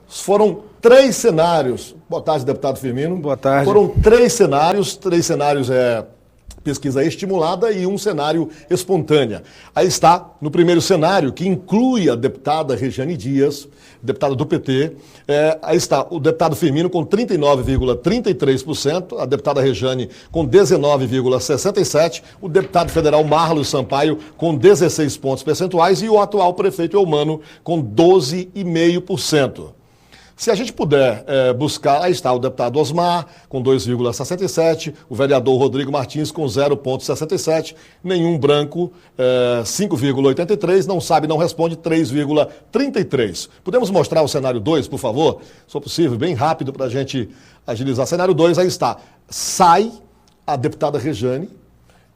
Foram 3 cenários. Boa tarde, deputado Firmino. Boa tarde. Foram 3 cenários, pesquisa estimulada e um cenário espontânea. Aí está, no primeiro cenário, que inclui a deputada Rejane Dias, deputada do PT, aí está o deputado Firmino com 39,33%, a deputada Rejane com 19,67%, o deputado federal Marlos Sampaio com 16 pontos percentuais e o atual prefeito Eumano com 12,5%. Se a gente puder buscar, aí está o deputado Osmar com 2,67%, o vereador Rodrigo Martins com 0,67%, nenhum branco, 5,83%, não sabe, não responde, 3,33%. Podemos mostrar o cenário 2, por favor? Se for possível, bem rápido para a gente agilizar. Cenário 2, aí está. Sai a deputada Rejane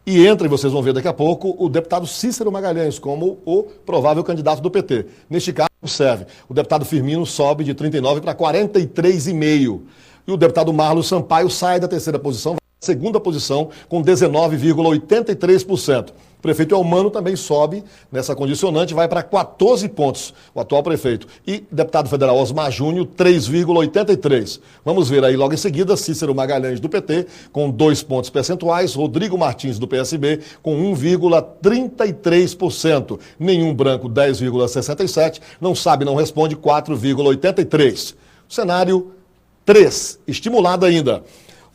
e entra, e vocês vão ver daqui a pouco, o deputado Cícero Magalhães como o provável candidato do PT. Neste caso, observe, o deputado Firmino sobe de 39 para 43,5. E o deputado Marlos Sampaio sai da terceira posição, vai para a segunda posição com 19,83%. O prefeito Eumano também sobe nessa condicionante, vai para 14 pontos, o atual prefeito. E deputado federal Osmar Júnior, 3,83%. Vamos ver aí logo em seguida, Cícero Magalhães do PT com 2 pontos percentuais, Rodrigo Martins do PSB com 1,33%. Nenhum branco, 10,67%. Não sabe, não responde, 4,83%. Cenário 3, estimulado ainda.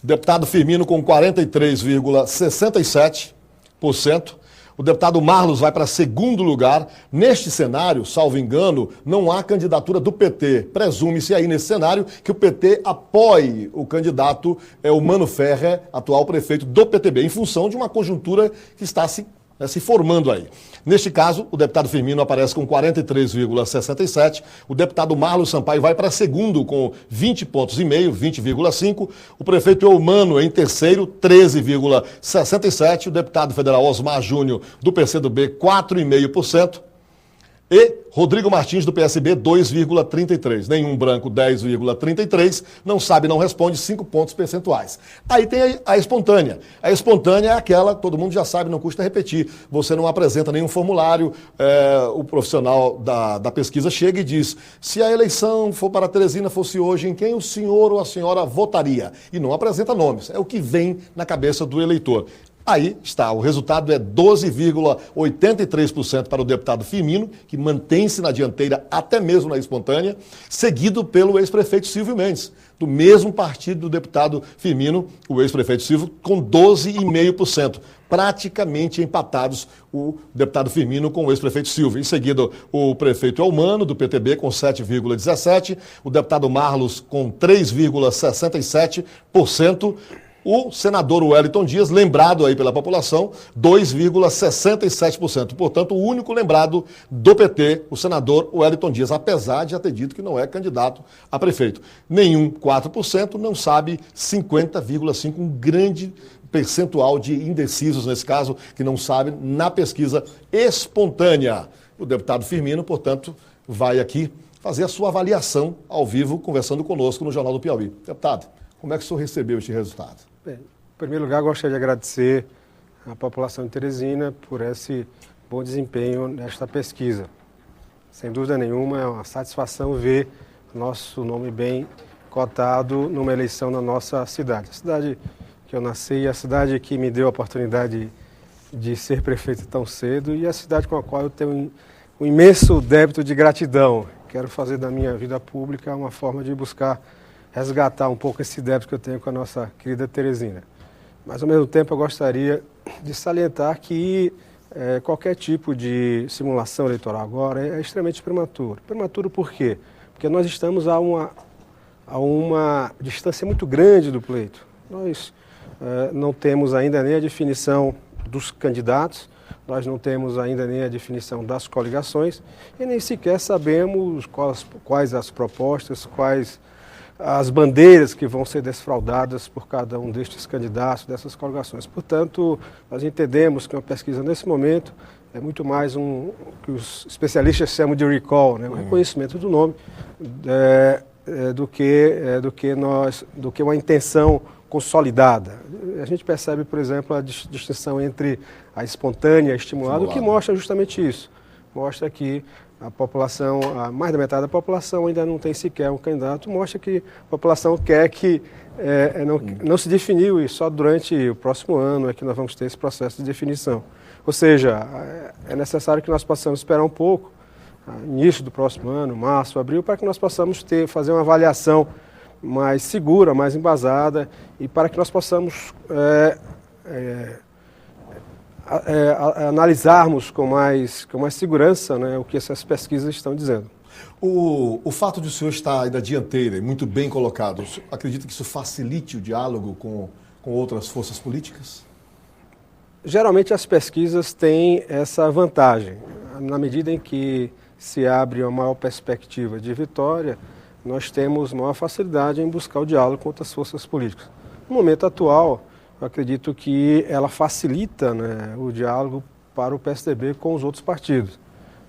O deputado Firmino com 43,67%. O deputado Marlos vai para segundo lugar. Neste cenário, salvo engano, não há candidatura do PT. Presume-se aí nesse cenário que o PT apoie o candidato Eumano Ferrer, atual prefeito do PTB, em função de uma conjuntura que está se formando aí. Neste caso, o deputado Firmino aparece com 43,67%, o deputado Marlos Sampaio vai para segundo com 20 pontos e meio, 20,5%, o prefeito Eumano em terceiro, 13,67%, o deputado federal Osmar Júnior do PCdoB, 4,5%, e Rodrigo Martins do PSB, 2,33%. Nenhum branco, 10,33%. Não sabe, não responde, 5 pontos percentuais. Aí tem a espontânea. A espontânea é aquela, todo mundo já sabe, não custa repetir. Você não apresenta nenhum formulário, o profissional da pesquisa chega e diz: se a eleição for para Teresina, fosse hoje, em quem o senhor ou a senhora votaria? E não apresenta nomes. É o que vem na cabeça do eleitor. Aí está, o resultado é 12,83% para o deputado Firmino, que mantém-se na dianteira até mesmo na espontânea, seguido pelo ex-prefeito Silvio Mendes, do mesmo partido do deputado Firmino, o ex-prefeito Silvio, com 12,5%. Praticamente empatados o deputado Firmino com o ex-prefeito Silvio. Em seguida, o prefeito Eumano, do PTB, com 7,17%, o deputado Marlos com 3,67%, o senador Wellington Dias, lembrado aí pela população, 2,67%. Portanto, o único lembrado do PT, o senador Wellington Dias, apesar de já ter dito que não é candidato a prefeito. Nenhum 4%, não sabe 50,5%, um grande percentual de indecisos, nesse caso, que não sabem, na pesquisa espontânea. O deputado Firmino, portanto, vai aqui fazer a sua avaliação ao vivo, conversando conosco no Jornal do Piauí. Deputado, como é que o senhor recebeu este resultado? Bem, em primeiro lugar, gostaria de agradecer à população de Teresina por esse bom desempenho nesta pesquisa. Sem dúvida nenhuma, é uma satisfação ver nosso nome bem cotado numa eleição na nossa cidade. A cidade que eu nasci, a cidade que me deu a oportunidade de ser prefeito tão cedo e a cidade com a qual eu tenho um imenso débito de gratidão. Quero fazer da minha vida pública uma forma de buscar resgatar um pouco esse débito que eu tenho com a nossa querida Teresina. Mas, ao mesmo tempo, eu gostaria de salientar que qualquer tipo de simulação eleitoral agora é extremamente prematuro. Prematuro por quê? Porque nós estamos a uma distância muito grande do pleito. Nós não temos ainda nem a definição dos candidatos, nós não temos ainda nem a definição das coligações e nem sequer sabemos quais as propostas, quais as bandeiras que vão ser desfraldadas por cada um destes candidatos, dessas coligações. Portanto, nós entendemos que uma pesquisa nesse momento é muito mais que os especialistas chamam de recall, né? Um reconhecimento do nome, do que uma intenção consolidada. A gente percebe, por exemplo, a distinção entre a espontânea e a estimulada, o que mostra justamente isso. Mostra que a população, mais da metade da população ainda não tem sequer um candidato, mostra que a população quer que não se definiu e só durante o próximo ano é que nós vamos ter esse processo de definição. Ou seja, é necessário que nós possamos esperar um pouco, início do próximo ano, março, abril, para que nós possamos fazer uma avaliação mais segura, mais embasada e para que nós possamos analisarmos com mais segurança, né, o que essas pesquisas estão dizendo. O fato de o senhor estar aí na dianteira e muito bem colocado, acredita que isso facilite o diálogo com outras forças políticas? Geralmente as pesquisas têm essa vantagem. Na medida em que se abre uma maior perspectiva de vitória, nós temos maior facilidade em buscar o diálogo com outras forças políticas. No momento atual, eu acredito que ela facilita, né, o diálogo para o PSDB com os outros partidos.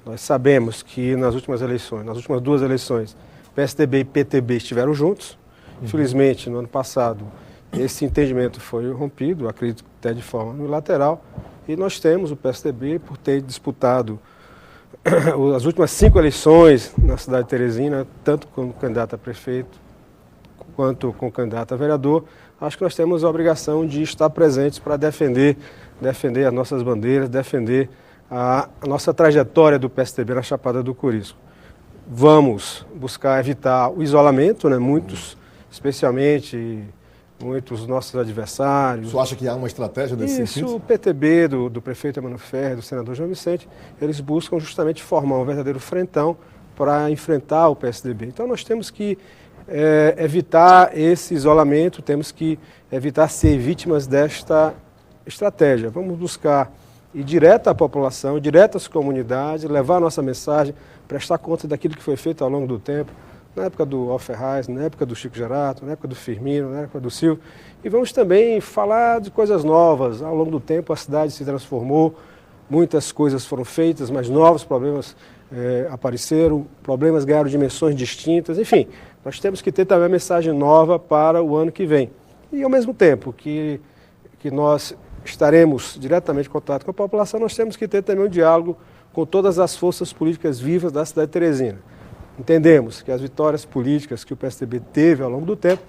Nós sabemos que nas últimas duas eleições, PSDB e PTB estiveram juntos. Infelizmente, no ano passado, esse entendimento foi rompido, acredito que até de forma unilateral, e nós temos o PSDB, por ter disputado as últimas 5 eleições na cidade de Teresina, tanto como candidato a prefeito quanto como candidato a vereador, acho que nós temos a obrigação de estar presentes para defender as nossas bandeiras, defender a nossa trajetória do PSDB na Chapada do Corisco. Vamos buscar evitar o isolamento, né? Especialmente muitos nossos adversários. Você acha que há uma estratégia nesse sentido? Isso, o PTB do prefeito Emmanuel Ferreira, do senador João Vicente, eles buscam justamente formar um verdadeiro frentão para enfrentar o PSDB. Então nós temos que evitar esse isolamento, temos que evitar ser vítimas desta estratégia. Vamos buscar ir direto à população, direto às comunidades, levar a nossa mensagem, prestar conta daquilo que foi feito ao longo do tempo, na época do Alferraz, na época do Chico Gerato, na época do Firmino, na época do Silvio. E vamos também falar de coisas novas. Ao longo do tempo a cidade se transformou, muitas coisas foram feitas, mas novos problemas apareceram, problemas ganharam dimensões distintas. Enfim, nós temos que ter também uma mensagem nova para o ano que vem. E ao mesmo tempo que nós estaremos diretamente em contato com a população, nós temos que ter também um diálogo com todas as forças políticas vivas da cidade de Teresina. Entendemos que as vitórias políticas que o PSDB teve ao longo do tempo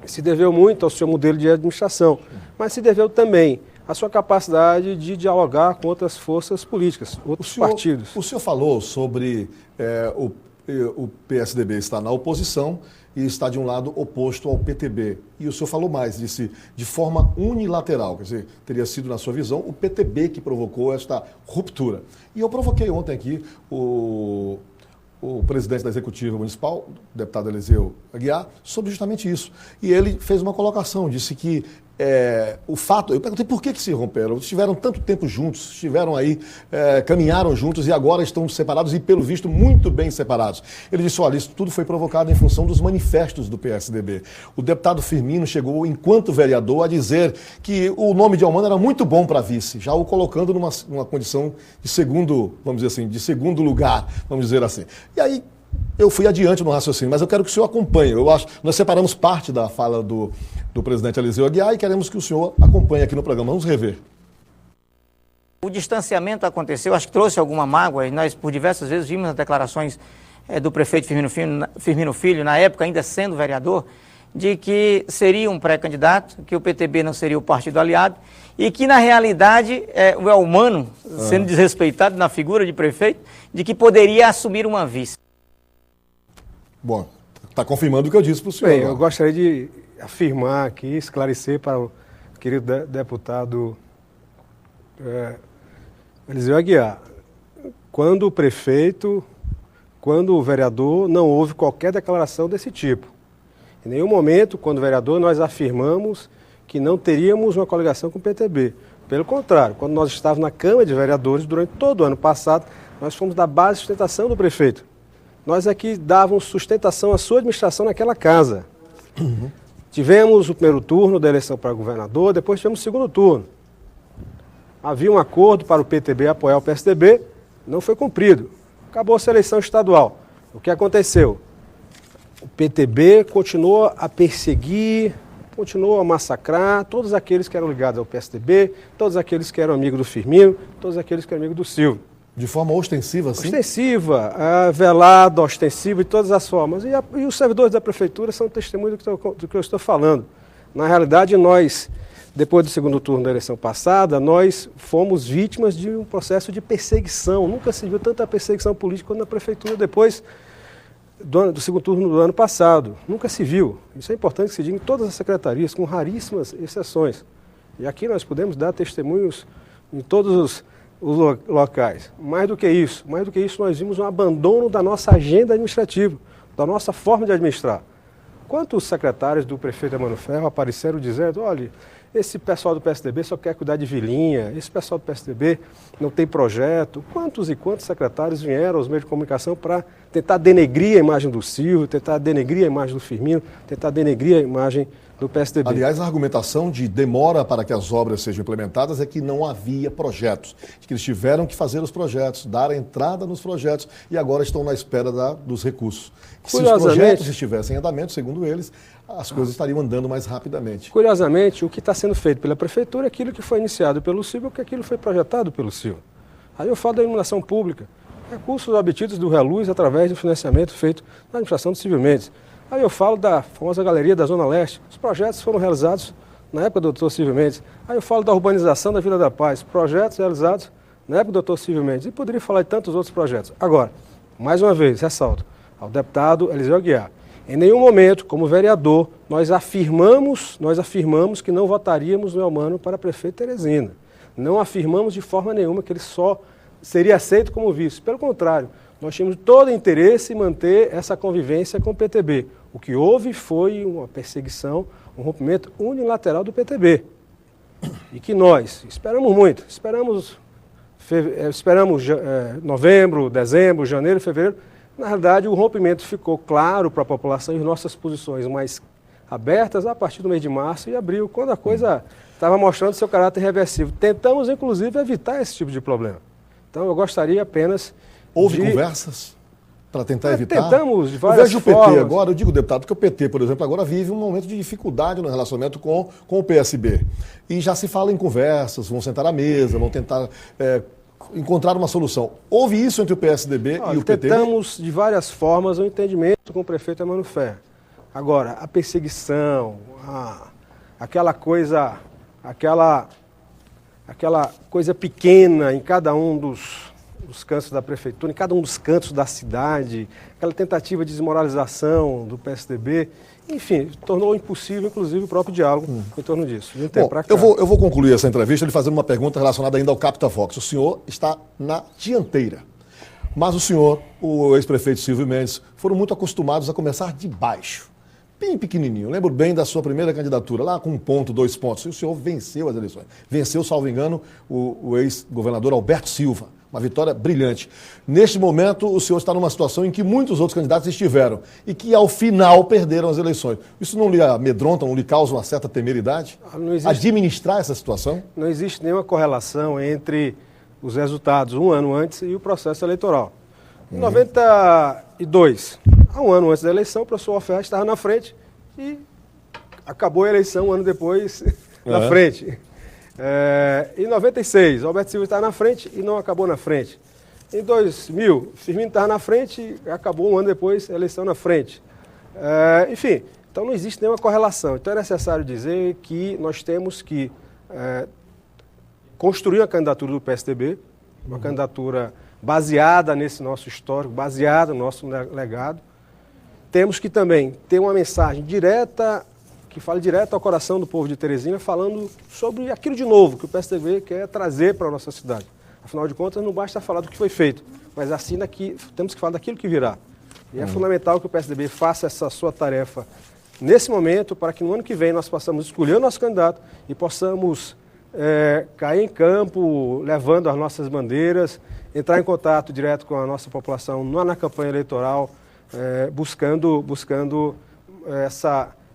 se deveu muito ao seu modelo de administração, mas se deveu também à sua capacidade de dialogar com outras forças políticas, outros partidos. O senhor falou sobre o PSDB estar na oposição e está de um lado oposto ao PTB. E o senhor falou mais, disse de forma unilateral, quer dizer, teria sido, na sua visão, o PTB que provocou esta ruptura. E eu provoquei ontem aqui o presidente da Executiva Municipal, o deputado Eliseu Aguiar, sobre justamente isso. E ele fez uma colocação, disse que o fato... Eu perguntei por que se romperam. Estiveram tanto tempo juntos, estiveram aí, caminharam juntos e agora estão separados e, pelo visto, muito bem separados. Ele disse, olha, isso tudo foi provocado em função dos manifestos do PSDB. O deputado Firmino chegou, enquanto vereador, a dizer que o nome de Almano era muito bom para vice, já o colocando numa condição de segundo, vamos dizer assim, de segundo lugar, vamos dizer assim. E aí, eu fui adiante no raciocínio, mas eu quero que o senhor acompanhe. Nós separamos parte da fala do presidente Eliseu Aguiar e queremos que o senhor acompanhe aqui no programa. Vamos rever. O distanciamento aconteceu, acho que trouxe alguma mágoa, e nós por diversas vezes vimos as declarações do prefeito Firmino Filho, na época ainda sendo vereador, de que seria um pré-candidato, que o PTB não seria o partido aliado, e que na realidade o Elmano, sendo desrespeitado na figura de prefeito, de que poderia assumir uma vice. Bom, está confirmando o que eu disse para o senhor. Bem, eu gostaria de afirmar aqui, esclarecer para o querido deputado Eliseu Aguiar. Quando o prefeito, quando o vereador, não houve qualquer declaração desse tipo. Em nenhum momento, quando vereador, nós afirmamos que não teríamos uma coligação com o PTB. Pelo contrário, quando nós estávamos na Câmara de Vereadores, durante todo o ano passado, nós fomos da base de sustentação do prefeito. Nós aqui dávamos sustentação à sua administração naquela casa. Uhum. Tivemos o primeiro turno da eleição para governador, depois tivemos o segundo turno. Havia um acordo para o PTB apoiar o PSDB, não foi cumprido. Acabou-se a eleição estadual. O que aconteceu? O PTB continuou a perseguir, continuou a massacrar todos aqueles que eram ligados ao PSDB, todos aqueles que eram amigos do Firmino, todos aqueles que eram amigos do Silvio. De forma ostensiva, sim? Ostensiva, velada, ostensiva, de todas as formas. E os servidores da prefeitura são testemunhos do que eu estou falando. Na realidade, nós, depois do segundo turno da eleição passada, nós fomos vítimas de um processo de perseguição. Nunca se viu tanta perseguição política quanto na prefeitura depois do segundo turno do ano passado. Nunca se viu. Isso é importante que se diga em todas as secretarias, com raríssimas exceções. E aqui nós podemos dar testemunhos em todos os locais. Mais do que isso, nós vimos um abandono da nossa agenda administrativa, da nossa forma de administrar. Quantos secretários do prefeito Emmanuel Ferro apareceram dizendo, olha, esse pessoal do PSDB só quer cuidar de vilinha, esse pessoal do PSDB não tem projeto. Quantos e quantos secretários vieram aos meios de comunicação para tentar denegrir a imagem do Silvio, tentar denegrir a imagem do Firmino, tentar denegrir a imagem do PSDB? Aliás, a argumentação de demora para que as obras sejam implementadas é que não havia projetos, que eles tiveram que fazer os projetos, dar entrada nos projetos e agora estão na espera dos recursos. Se os projetos estivessem em andamento, segundo eles, as coisas estariam andando mais rapidamente. Curiosamente, o que está sendo feito pela prefeitura é aquilo que foi iniciado pelo Silvio, que aquilo foi projetado pelo Silvio. Aí eu falo da iluminação pública, recursos obtidos do Reluz através do financiamento feito na administração do Silvio Mendes. Aí eu falo da famosa galeria da Zona Leste, os projetos foram realizados na época do Dr. Silvio Mendes. Aí eu falo da urbanização da Vila da Paz, projetos realizados na época do Dr. Silvio Mendes. E poderia falar de tantos outros projetos. Agora, mais uma vez, ressalto, ao deputado Eliseu Aguiar, em nenhum momento, como vereador, nós afirmamos que não votaríamos no Elmano para prefeito de Teresina. Não afirmamos de forma nenhuma que ele só seria aceito como vice. Pelo contrário, nós tínhamos todo o interesse em manter essa convivência com o PTB. O que houve foi uma perseguição, um rompimento unilateral do PTB. E que nós esperamos muito, esperamos novembro, dezembro, janeiro, fevereiro. Na realidade, o rompimento ficou claro para a população e nossas posições mais abertas a partir do mês de março e abril, quando a coisa estava mostrando seu caráter reversível. Tentamos, inclusive, evitar esse tipo de problema. Então, eu gostaria apenas Houve conversas para tentar evitar? Tentamos de várias formas. Eu vejo o PT agora, eu digo, deputado, porque o PT, por exemplo, agora vive um momento de dificuldade no relacionamento com o PSB. E já se fala em conversas, vão sentar à mesa, vão tentar encontrar uma solução. Houve isso entre o PSDB e o PT? Tentamos de várias formas o entendimento com o prefeito Emmanuel Ferro. Agora, a perseguição, aquela coisa pequena em cada um dos cantos da prefeitura, em cada um dos cantos da cidade, aquela tentativa de desmoralização do PSDB, enfim, tornou impossível, inclusive, o próprio diálogo em torno disso. Bom, eu vou concluir essa entrevista lhe fazendo uma pergunta relacionada ainda ao CaptaVox. O senhor está na dianteira, mas o senhor, o ex-prefeito Silvio Mendes, foram muito acostumados a começar de baixo, bem pequenininho. Lembro bem da sua primeira candidatura, lá com 1 ponto, 2 pontos, e o senhor venceu as eleições. Venceu, salvo engano, o ex-governador Alberto Silva. Uma vitória brilhante. Neste momento, o senhor está numa situação em que muitos outros candidatos estiveram e que, ao final, perderam as eleições. Isso não lhe amedronta, não lhe causa uma certa temeridade? Administrar essa situação? Não existe nenhuma correlação entre os resultados um ano antes e o processo eleitoral. Em 92, há um ano antes da eleição, o professor Alferraz estava na frente e acabou a eleição um ano depois na frente. Em 96, Alberto Silva estava na frente e não acabou na frente. Em 2000, Firmino estava na frente e acabou um ano depois a eleição na frente. Enfim, então não existe nenhuma correlação. Então é necessário dizer que nós temos que construir a candidatura do PSDB, uma candidatura baseada nesse nosso histórico, baseada no nosso legado. Temos que também ter uma mensagem direta, que fale direto ao coração do povo de Teresina, falando sobre aquilo de novo que o PSDB quer trazer para a nossa cidade. Afinal de contas, não basta falar do que foi feito, mas assim temos que falar daquilo que virá. E é fundamental que o PSDB faça essa sua tarefa nesse momento, para que no ano que vem nós possamos escolher o nosso candidato e possamos cair em campo, levando as nossas bandeiras, entrar em contato direto com a nossa população na campanha eleitoral, buscando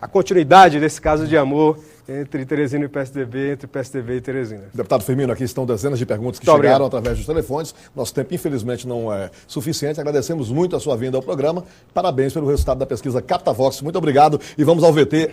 a continuidade desse caso de amor entre Teresina e PSDB, entre PSDB e Teresina. Deputado Firmino, aqui estão dezenas de perguntas que chegaram através dos telefones. Nosso tempo, infelizmente, não é suficiente. Agradecemos muito a sua vinda ao programa. Parabéns pelo resultado da pesquisa CaptaVox. Muito obrigado e vamos ao VT.